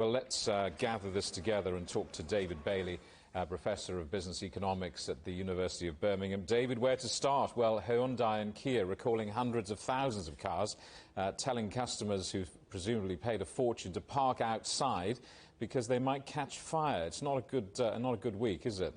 Well, let's gather this together and talk to David Bailey, Professor of Business Economics at the University of Birmingham. David, where to start? Well, Hyundai and Kia recalling hundreds of thousands of cars, telling customers who've presumably paid a fortune to park outside because they might catch fire. It's not a good week, is it?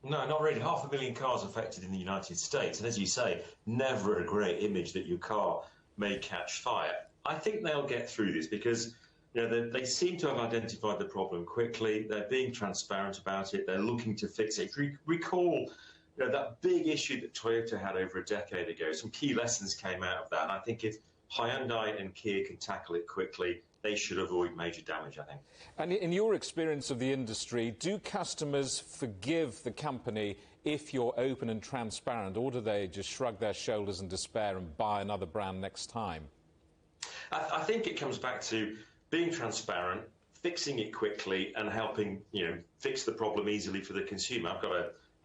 No, not really. 500,000 cars affected in the United States. And as you say, never a great image that your car may catch fire. I think they'll get through this because they seem to have identified the problem quickly. They're being transparent about it. They're looking to fix it. If you recall that big issue that Toyota had over a decade ago, some key lessons came out of that. And I think if Hyundai and Kia can tackle it quickly, they should avoid major damage, I think. And in your experience of the industry, do customers forgive the company if you're open and transparent, or do they just shrug their shoulders in despair and buy another brand next time? I think it comes back to being transparent, fixing it quickly, and helping fix the problem easily for the consumer. I've got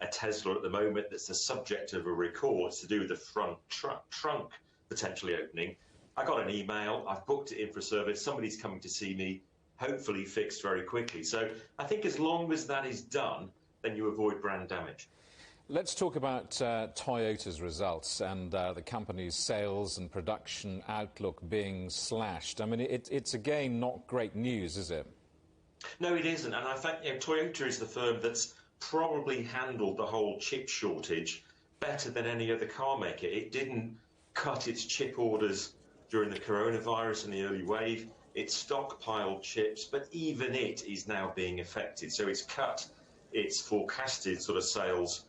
a Tesla at the moment that's the subject of a recall. It's to do with the front trunk potentially opening. I got an email, I've booked it in for service, somebody's coming to see me, hopefully fixed very quickly. So I think as long as that is done, then you avoid brand damage. Let's talk about Toyota's results and the company's sales and production outlook being slashed. I mean, it's again not great news, is it? No, it isn't. And I think Toyota is the firm that's probably handled the whole chip shortage better than any other car maker. It didn't cut its chip orders during the coronavirus and the early wave. It stockpiled chips, but even it is now being affected. So it's cut its forecasted sort of sales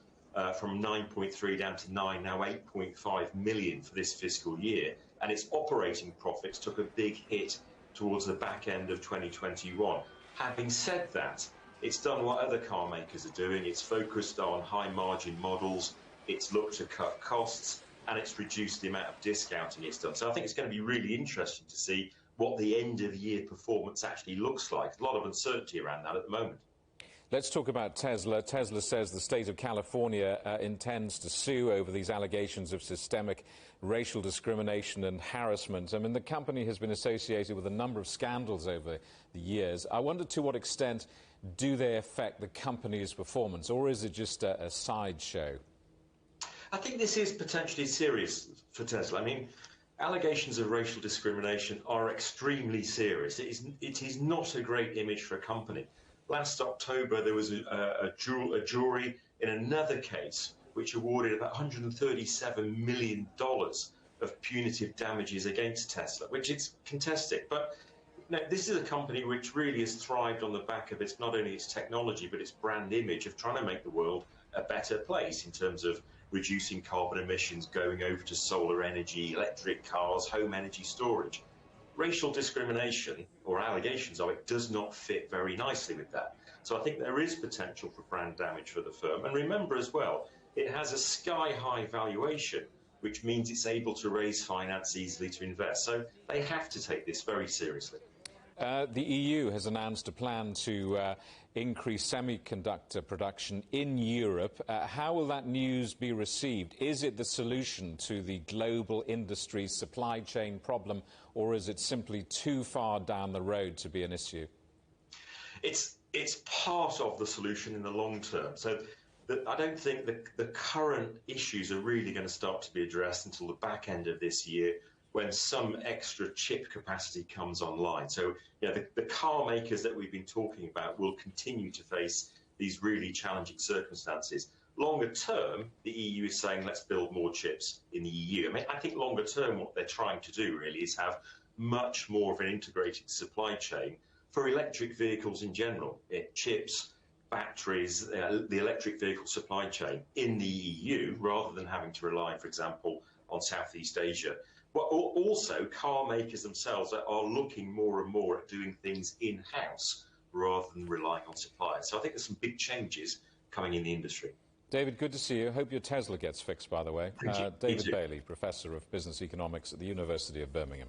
from 9.3 down to 9, now 8.5 million for this fiscal year. And its operating profits took a big hit towards the back end of 2021. Having said that, it's done what other car makers are doing. It's focused on high margin models. It's looked to cut costs, and it's reduced the amount of discounting it's done. So I think it's going to be really interesting to see what the end of year performance actually looks like. A lot of uncertainty around that at the moment. Let's talk about Tesla. Tesla says the state of California intends to sue over these allegations of systemic racial discrimination and harassment. I mean, the company has been associated with a number of scandals over the years. I wonder to what extent do they affect the company's performance, or is it just a sideshow? I think this is potentially serious for Tesla. I mean, allegations of racial discrimination are extremely serious. It is not a great image for a company. Last October, there was a jury in another case which awarded about $137 million of punitive damages against Tesla, which it's contested. But this is a company which really has thrived on the back of not only its technology, but its brand image of trying to make the world a better place in terms of reducing carbon emissions, going over to solar energy, electric cars, home energy storage. Racial discrimination, or allegations of it, does not fit very nicely with that. So I think there is potential for brand damage for the firm. And remember as well, it has a sky-high valuation, which means it's able to raise finance easily to invest. So they have to take this very seriously. The EU has announced a plan to increase semiconductor production in Europe. How will that news be received? Is it the solution to the global industry supply chain problem, or is it simply too far down the road to be an issue? It's part of the solution in the long term. So I don't think the current issues are really going to start to be addressed until the back end of this year, when some extra chip capacity comes online. So the car makers that we've been talking about will continue to face these really challenging circumstances. Longer term, the EU is saying let's build more chips in the EU. I mean, I think longer term what they're trying to do really is have much more of an integrated supply chain for electric vehicles in general. Chips, batteries, the electric vehicle supply chain in the EU, rather than having to rely, for example, on Southeast Asia. But also, car makers themselves are looking more and more at doing things in-house rather than relying on suppliers. So I think there's some big changes coming in the industry. David, good to see you. Hope your Tesla gets fixed, by the way. Thank you. David Bailey, Professor of Business Economics at the University of Birmingham.